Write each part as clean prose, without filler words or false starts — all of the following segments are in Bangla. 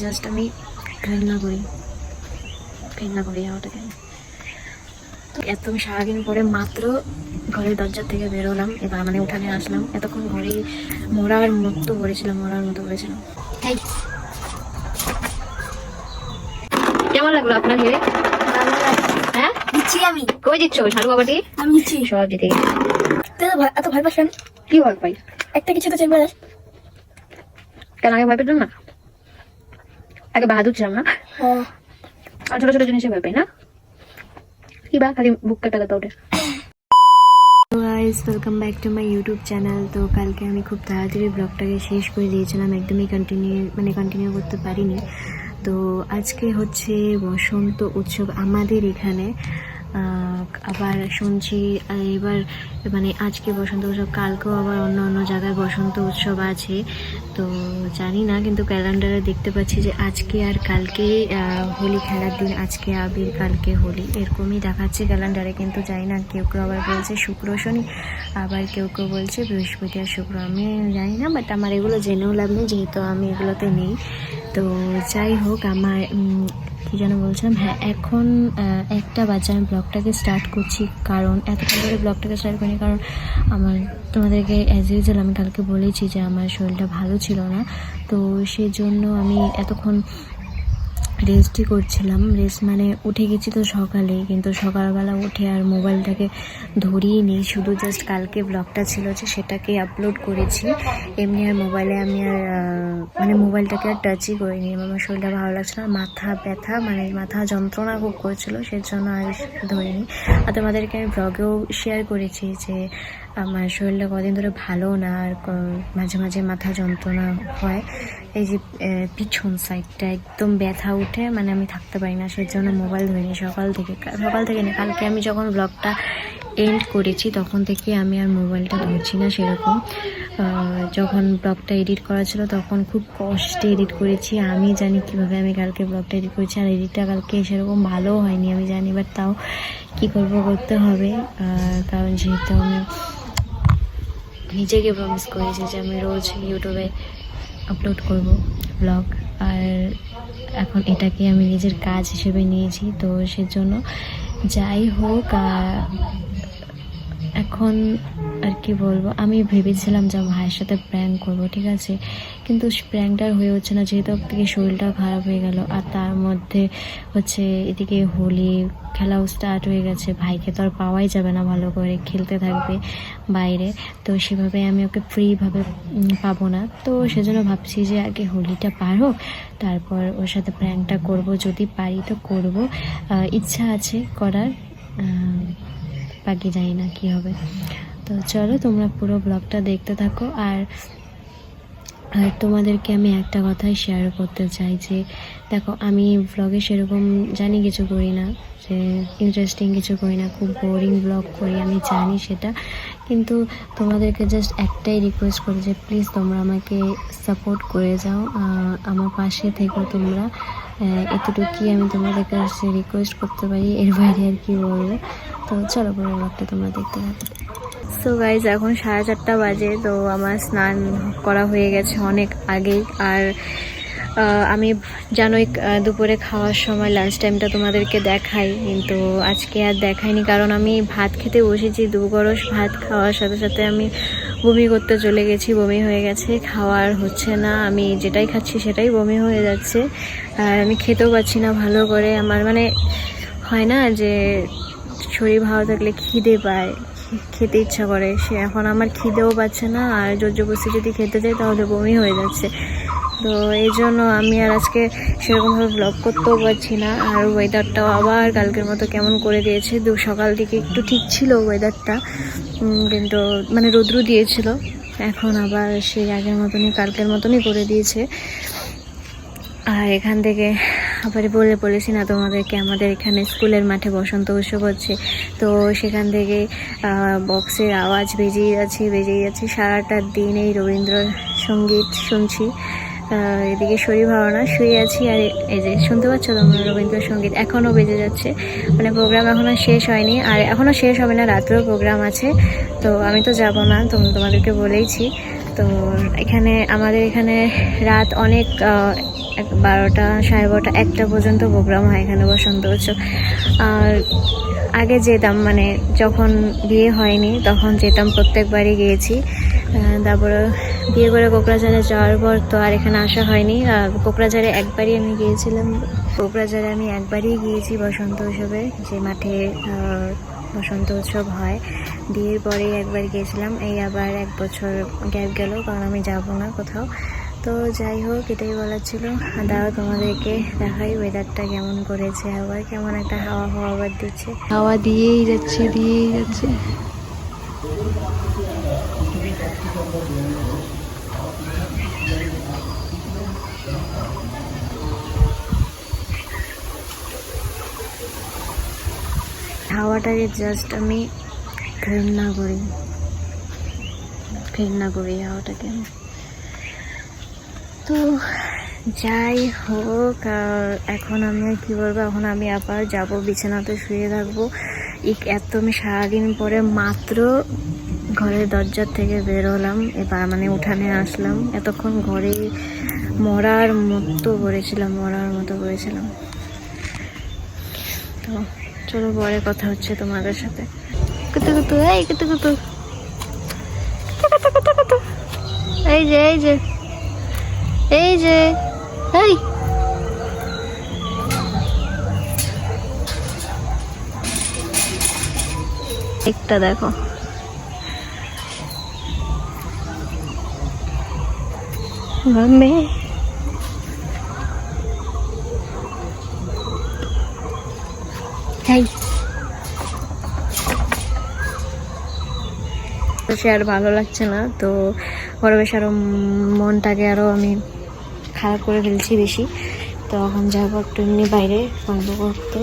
জাস্ট আমি ঘৃণা করি ওটাকে। তো এত সারাদিন পরে মাত্র ঘরের দরজা থেকে বেরোলাম, এবার মানে উঠানে আসলাম। এতক্ষণ ঘরে মরার মতো পড়েছিলাম। কেমন লাগলো আপনাকে? হ্যাঁ দিচ্ছি আমি। কই দিচ্ছ? ঝাড়ু বাবাটি আমি দিচ্ছি। সব দিতে এত ভয় পাচ্ছেন? কি ভয় পাই? একটা কিছু তো চেপে কেন? আগে ভয় পেতাম না, আগে বাহাদুর ছিলাম না। আর ছোট ছোট জিনিসে ভয় পাই না, কি বা খালি বুক কেটে ব্যথা ওঠে। Guys, welcome back to my YouTube channel. তো কালকে আমি খুব তাড়াতাড়ি ব্লগটাকে শেষ করে দিয়েছিলাম, একদমই কন্টিনিউ করতে পারিনি। তো আজকে হচ্ছে বসন্ত উৎসব আমাদের এখানে। আবার শুনছি এবার মানে আজকে বসন্ত উৎসব, কালকেও আবার অন্য অন্য জায়গায় বসন্ত উৎসব আছে। তো জানি না, কিন্তু ক্যালেন্ডারে দেখতে পাচ্ছি যে আজকে আর কালকে হোলি খেলার দিন। আজকে আবির, কালকে হোলি, এরকমই দেখাচ্ছে ক্যালেন্ডারে। কিন্তু জানি না, কেউ কেউ আবার বলছে শুক্র শনি, আবার কেউ কেউ বলছে বৃহস্পতি আর শুক্র। আমি জানি না, বাট আমার এগুলো জেনেও লাভ নেই, যেহেতু আমি এগুলোতে নেই। তো যাই হোক, আমার কি যেন বলছিলাম, হ্যাঁ, এখন 1টা বাজে। আমি ব্লগটাকে স্টার্ট করছি, কারণ এতক্ষণ ধরে ব্লগটাকে স্টার্ট করিনি, কারণ আমার তোমাদেরকে অ্যাজ ইউজুয়াল আমি কালকে বলেছি যে আমার শরীরটা ভালো ছিল না। তো সেজন্য আমি এতক্ষণ রেস্টই করছিলাম। রেস্ট মানে উঠে গেছি তো সকালে, কিন্তু সকালবেলা উঠে আর মোবাইলটাকে ধরিয়ে নিই। শুধু জাস্ট কালকে ব্লগটা ছিল যে সেটাকে আপলোড করেছি, এমনি আর মোবাইলে আমি আর মানে মোবাইলটাকে আর টাচই করিনি। আমার শরীরটা ভালো লাগছিল, মাথা ব্যথা, মানে মাথা যন্ত্রণা খুব করছিল, সেজন্য আর ধরিনি। আর তোমাদেরকে আমি ব্লগেও শেয়ার করেছি যে আমার শরীরটা কদিন ধরে ভালো না, আর মাঝে মাঝে মাথা যন্ত্রণা হয়। এই যে পিছন সাইডটা একদম ব্যথা উঠে, মানে আমি থাকতে পারি না, সেজন্য মোবাইল ধরিনি সকাল থেকে না, কালকে আমি যখন ব্লগটা এন্ড করেছি তখন থেকে আমি আর মোবাইলটা ধরছি না সেরকম। যখন ব্লগটা এডিট করা ছিল তখন খুব কষ্টে এডিট করেছি। আমি জানি কীভাবে আমি কালকে ব্লগটা এডিট করেছি, আর এডিটটা কালকে সেরকম ভালোও হয়নি আমি জানি, বাট তাও কী করতে হবে। কারণ যেহেতু আমি নিজেকে প্রমিস করেছি যে আমি রোজ ইউটিউবে আপলোড করব ব্লগ, আর এখন এটাকে আমি নিজের কাজ হিসেবে নিয়েছি। তো সেজন্য যাই হোক, এখন আর কি বলবো, আমি ভেবেছিলাম যে ভাইয়ের সাথে প্র্যাঙ্ক করবো, ঠিক আছে, কিন্তু প্র্যাঙ্কটা হয়ে হচ্ছে না, যেহেতু থেকে শরীরটা খারাপ হয়ে গেল। আর তার মধ্যে হচ্ছে এদিকে হোলি খেলাও স্টার্ট হয়ে গেছে। ভাইকে তো আর পাওয়াই যাবে না, ভালো করে খেলতে থাকবে বাইরে, তো সেভাবে আমি ওকে ফ্রিভাবে পাবো না। তো সেজন্য ভাবছি যে আগে হোলিটা পার হোক, তারপর ওর সাথে প্র্যাঙ্কটা করব, যদি পারি তো করব। ইচ্ছা আছে করার, বাকি জানি না কি হবে। তো চলো, তোমরা পুরো ব্লগটা দেখতে থাকো। আর তোমাদেরকে আমি একটা কথাই শেয়ার করতে চাই যে দেখো, আমি ব্লগে সেরকম জানি কিছু করি না, যে ইন্টারেস্টিং কিছু করি না, খুব বোরিং ব্লগ করি, আমি জানি সেটা। কিন্তু তোমাদেরকে জাস্ট একটাই রিকোয়েস্ট করি যে প্লিজ তোমরা আমাকে সাপোর্ট করে যাও, আমার পাশে থেকো তোমরা। এতটুকুই আমি তোমাদের কাছে রিকোয়েস্ট করতে পারি, এর বাইরে আর কি বলবো। তো চলো, পুরো ব্লগটা তোমরা দেখতে থাকো। সো গাইজ, এখন 4:30 বাজে। তো আমার স্নান করা হয়ে গেছে অনেক আগেই। আর আমি জানোই দুপুরে খাওয়ার সময় লাঞ্চ টাইমটা তোমাদেরকে দেখাই, কিন্তু আজকে আর দেখাইনি, কারণ আমি ভাত খেতে বসেছি। 2 গরস ভাত খাওয়ার সাথে সাথে আমি বমি করতে চলে গেছি, বমি হয়ে গেছে, খাওয়ার হচ্ছে না, আমি যেটাই খাচ্ছি সেটাই বমি হয়ে যাচ্ছে। আর আমি খেতেও পাচ্ছি না ভালো করে। আমার মানে হয় না যে শরীর ভালো থাকলে খিদে পায়, খেতে ইচ্ছা করে, সে এখন আমার খিদেও পাচ্ছে না, আর জোর জবরদস্তি যদি খেতে যাই তাহলে বমি হয়ে যাচ্ছে। তো এই জন্য আমি আর আজকে সেরকমভাবে ব্লগ করতেও পারছি না। আর ওয়েদারটাও আবার কালকের মতো কেমন করে দিয়েছে। সকাল দিকে একটু ঠিক ছিল ওয়েদারটা, কিন্তু মানে রৌদ্র দিয়েছিল, এখন আবার সেই আগের মতনই কালকের মতনই করে দিয়েছে। আর এখান থেকে আবার বলেছি না তোমাদেরকে, আমাদের এখানে স্কুলের মাঠে বসন্ত উৎসব হচ্ছে। তো সেখান থেকে বক্সের আওয়াজ বেজেই যাচ্ছে সারাটা দিন। এই রবীন্দ্রসঙ্গীত শুনছি, এদিকে শরীর ভালো না, শুয়ে আছি, আর এই যে শুনতে পাচ্ছ তোমরা রবীন্দ্রসঙ্গীত এখনও বেজে যাচ্ছে। মানে প্রোগ্রাম এখনও শেষ হয়নি, আর এখনও শেষ হবে না, রাত্রেও প্রোগ্রাম আছে। তো আমি তো যাব না, তোমাদেরকে বলেইছি। তো এখানে আমাদের এখানে রাত অনেক 12টা, 12:30, 1টা পর্যন্ত প্রোগ্রাম হয় এখানে বসন্ত উৎসব। আর আগে যেতাম, মানে যখন বিয়ে হয়নি তখন যেতাম, প্রত্যেকবারই গিয়েছি। তারপরে বিয়ে করে কোকরাঝাড়ে যাওয়ার পর তো আর এখানে আসা হয়নি। কোকরাঝাড়ে একবারই আমি গিয়েছিলাম, কোকরাঝাড়ে আমি একবারই গিয়েছি বসন্ত উৎসবে, যে মাঠে বসন্ত উৎসব হয়। বিয়ের পরেই একবার গিয়েছিলাম, এই আবার 1 বছর গ্যাপ গেল, কারণ আমি যাব না কোথাও। তো যাই হোক, এটাই বলার ছিল। দাঁড়াও তোমাদেরকে দেখাই ওয়েদারটা কেমন করেছে, আবার কেমন একটা হাওয়া আবার দিচ্ছে, হাওয়া দিয়েই যাচ্ছে। হাওয়াটাকে জাস্ট আমি ঘৃণা করি হাওয়াটাকে। তো যাই হোক, এখন আমি আর কি বলবো, এখন আমি আবার যাব, বিছানাতে শুয়ে থাকবো। এত আমি সারাদিন পরে মাত্র ঘরের দরজার থেকে বের হলাম, এবার মানে উঠানে আসলাম। এতক্ষণ ঘরে মরার মতো পড়েছিলাম। তো চলো, পরে কথা হচ্ছে তোমাদের সাথে। কুতু এই যে একটা দেখো, মাম্মি সে আর ভালো লাগছে না, তো বড় বেশ আরো মনটাকে আরো আমি খারাপ করে ফেলছি বেশি। তো এখন যাবো একটু এমনি বাইরে গল্প করতে,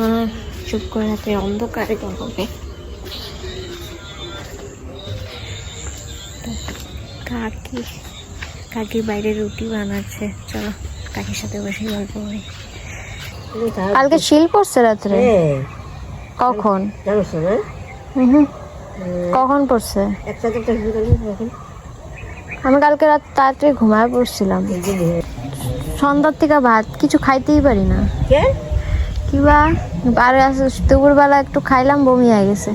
মানে চুপ করে রাতে অন্ধকারে গল্পকে। কাকি বাইরে রুটি বানাচ্ছে, চলো কাকির সাথে বসে গল্প করি। কালকে শিল পড়ছে রাত্রে? কখন কখন পড়ছে? আমি কালকে রাত তাড়াতাড়ি ঘুমায় পড়ছিলাম, সন্ধ্যার থেকে ভাত কিছু খাইতেই পারি না। কিবা আর দুপুরবেলা একটু খাইলাম, বমি হয়ে গেছে।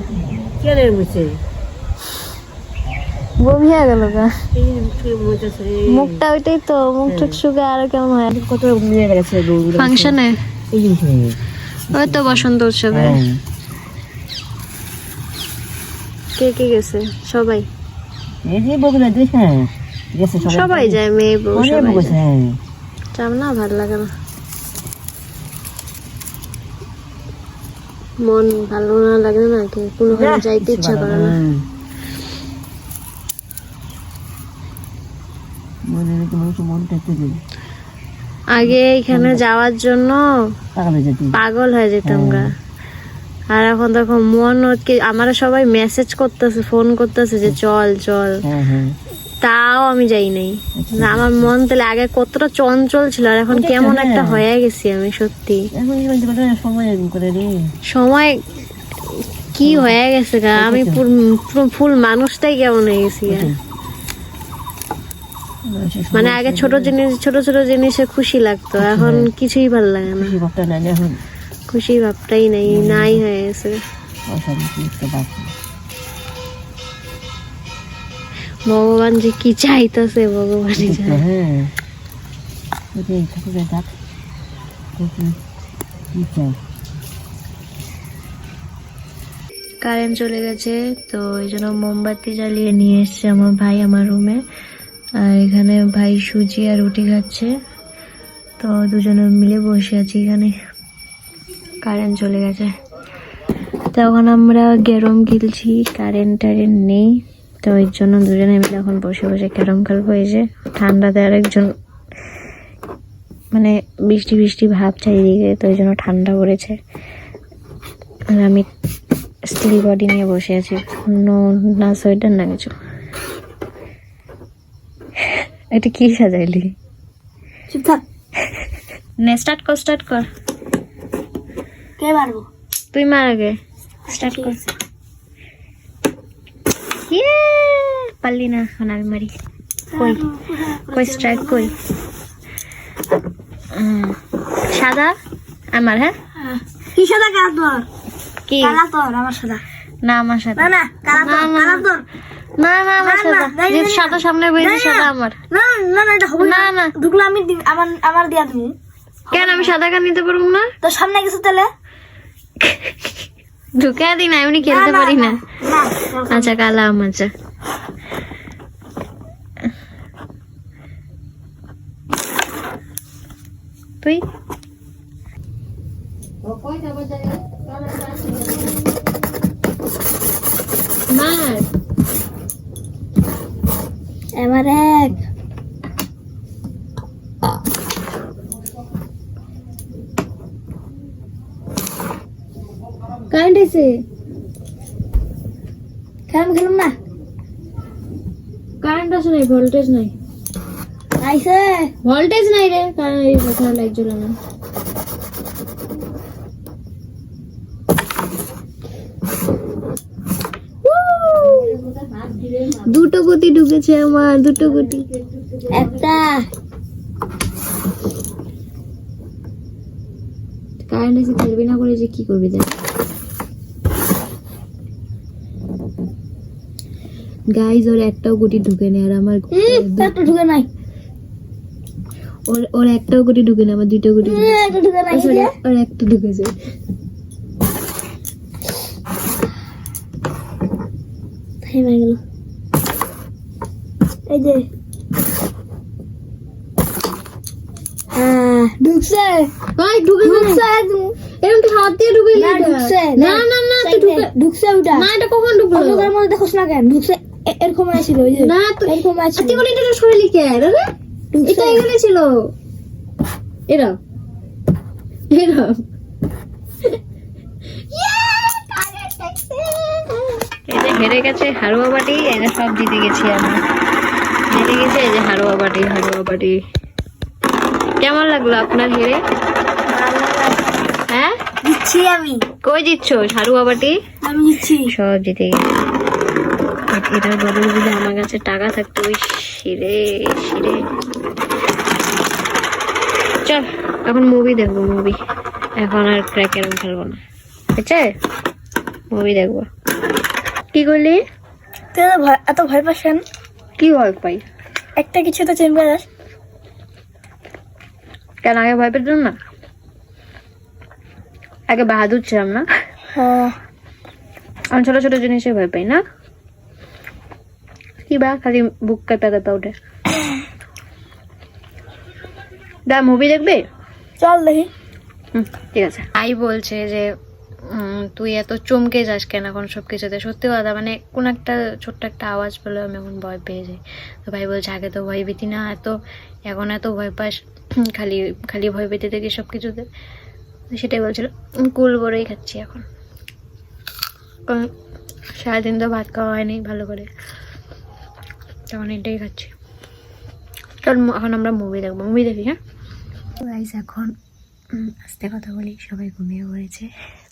বমি হয়ে গেল গা, মুখটা ওইটাই তো, মুখ টুক শুকে আরো কেমন হয়। কত ফাংশনে ওই তো বসন্ত উৎসবে কে গেছে? সবাই যায়, মেয়ে বউ সবাই যাব না, ভালো লাগে না, মন ভালো না লাগলে না কি কোনোখানে যাইতে ইচ্ছা করে না। আগে এখানে যাওয়ার জন্য পাগল হয়ে যেতাম গা, আর এখন দেখো মন হচ্ছে, আমার সবাই মেসেজ করতেছে, ফোন করতেছে যে চল, তাও আমি যাই নাই। আমার মন তাহলে আগে কতটা চঞ্চল ছিল, আর এখন কেমন একটা হয়ে গেছি আমি, সত্যি সময় কি হয়ে গেছে গা, আমি ফুল মানুষটাই কেমন হয়ে গেছি। মানে আগে ছোট জিনিসে খুশি লাগতো, এখন কিছুই ভালো লাগে না, খুশি ভাবটাই নাই হয়ে গেছে। ভগবান যে কি চাইতেছে, ভগবানই জানে। কারেন্ট চলে গেছে, তো এই জন্য মোমবাতি জ্বালিয়ে নিয়ে এসছে আমার ভাই আমার রুমে। আর এখানে ভাই সুজি আর রুটি খাচ্ছে, তো দুজনে মিলে বসে আছি এখানে। কারেন্ট চলে গেছে, তখন আমরা ক্যারম খেলছি, কারেন্ট নেই, তো এর জন্য দুজনে মিলে এখন বসে ক্যারম খেলবো। এই যে ঠান্ডাতে আরেকজন, মানে বৃষ্টি ভাব চারিদিকে, তো এই জন্য ঠান্ডা পড়েছে। আর আমি স্টিল বডি নিয়ে বসে আছি, না সোয়েটার না কিছু। এটা কি সাজাইলি? স্টার্ট কর। কে মারবো? তুই মার আগে, স্টার্ট কর। পারলি না, এখন আমি মারি। কই কই স্ট্রাইক কই? সাদা আমার। হ্যাঁ কি সাদা? কালা তোর? কি কালা তোর? আমার সাদা না, আমার সাদা না, না কালা তোর, কালা তোর। না না, আমার সাদা। যে সাদা সামনে বেরিয়ে সাদা আমার। না না না, এটা হবে না না, ঢুকলে আমি আমার দিয়া দিমু। কেন আমি সাদা কার নিতে পারবো না? তোর সামনে কিছু তাহলে ঢুকে দিই না, এমনি খেলতে পারি না। আচ্ছা কালা আমার। আচ্ছা তুই মার। এবার এক কারেন্ট এসে। খেলাম খেলাম না, কারেন্ট আসে নাই, ভোল্টেজ নাই। আইসে ভোল্টেজ নাই রে, কারণ এই কথা লাইট জ্বলে না। দুটো গতি ঢুকেছে আমার, দুটো গতি। একটা কারেন্ট এসে খেলবি না করে যে কি করবি দেখ। গাইজ ওর একটাও গুটি ঢুকে নেই, আর আমার একটা ঢুকে নাই, ওর একটাও গুটি ঢুকে নেই, আমার দুটো গুটি একটা ঢুকে নাই। ওর একটা ঢুকেছে। থেমে গেল। এই যে ঢুকছে, ভাই ঢুকে ঢুকছে এরকম তো হাত দিয়ে ঢুকে না, ঢুকছে না না না, তুই ঢুকে ঢুকছে ওটা। না, এটা কখন ঢুকলো? অন্ধকারের মধ্যে দেখোস না কেন? ঢুকছে এরকম আসছিল, ওই যে না তো এরকম আসছিল। তুই বলি এটা শরীরে কে রে? এটা এখানে ছিল, এরা এরা এই যে হেরে গেছে হারুয়া বাটি, এই যে সব জিতে গেছি আমি, জিতে গেছে। এই যে হারুয়া বাটি, হারুয়া বাটি। কেমন লাগলো আপনার হেরে? হ্যাঁ দিচ্ছি আমি। কই দিচ্ছ? হারুয়া বাটি আমি দিচ্ছি। সব জিতে গেছে। এটার বদলে যদি আমার কাছে টাকা থাকতো, ওই শিরে শিরে। চল এখন মুভি দেখবো, মুভি। এখন আর ক্র্যাকেরও খেলবো না, ঠিক আছে? মুভি দেখবো। কি করলি? তুই এত ভয় পাস কেন? কি ভয় পাই? একটা কিছু তো চেন পাস কেন? আগে ভয় পেতাম না, আগে বাহাদুর ছিলাম না। হ্যাঁ, আমি ছোট ছোট জিনিসে ভয় পাই না। কি বা খালি বুক কাঁপা কাঁপা উঠে। দা মুভি দেখবে? চল দেখি। ঠিক আছে। আই বলছে যে তুই এত চমকে যাস কেন এখন সব কিছুতে? সত্যি কথা, মানে কোন একটা ছোট্ট একটা আওয়াজ পেলেও আমি এখন ভয় পেয়ে যাই। তো ভাই বলছে আগে তো ভয় পেতি না এত, এখন এত ভয় পাস, খালি খালি ভয় পেতে দেখি সব কিছুতে। সেটাই বলছিল। কুল বড়ই খাচ্ছি এখন, কারণ সারাদিন তো ভাত খাওয়া হয়নি ভালো করে, তখন এটাই খাচ্ছি। চল এখন আমরা মুভি দেখবো, মুভি দেখি। হ্যাঁ গাইস, এখন আস্তে কথা বলি, সবাই ঘুমিয়ে পড়েছে।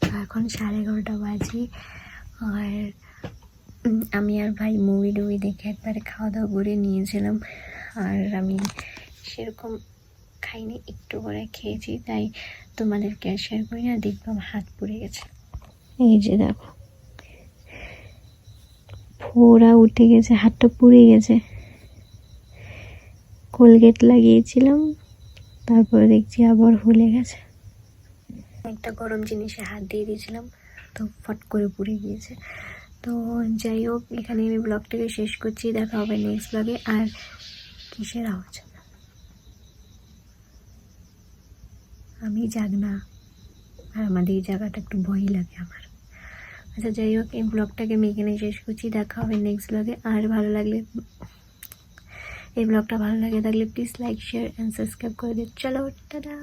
তো এখন 11:30 বাজে, আর আমি আর ভাই মুভি টুভি দেখে একবারে খাওয়া দাওয়া করে নিয়েছিলাম। আর আমি সেরকম খাইনি, একটু করে খেয়েছি, তাই তোমাদেরকে শেয়ার করি না। দেখলাম হাত পুড়ে গেছে, এই যে দেখো ফোড়া উঠে গেছে, হাতটা পুড়ে গেছে। কোলগেট লাগিয়েছিলাম, তারপরে দেখছি আবার ফুলে গেছে। একটা গরম জিনিসে হাত দিয়ে দিয়েছিলাম, তো ফট করে পুড়ে গিয়েছে। তো যাই হোক, এখানে আমি ব্লগটাকে শেষ করছি। দেখা হবে নেক্সট ব্লগে। আর কিসের আওয়াজ? আমি জাগ না, আর আমাদের এই জায়গাটা একটু ভয়ই লাগে আমার। আচ্ছা যাই হোক, এই ব্লগটাকে আমি এখানে শেষ করছি। দেখা হবে নেক্সট ব্লগে। আর ভালো লাগলে, এই ব্লগটা ভালো লাগে থাকলে please like, share and subscribe করে দিন। চলো টাটা।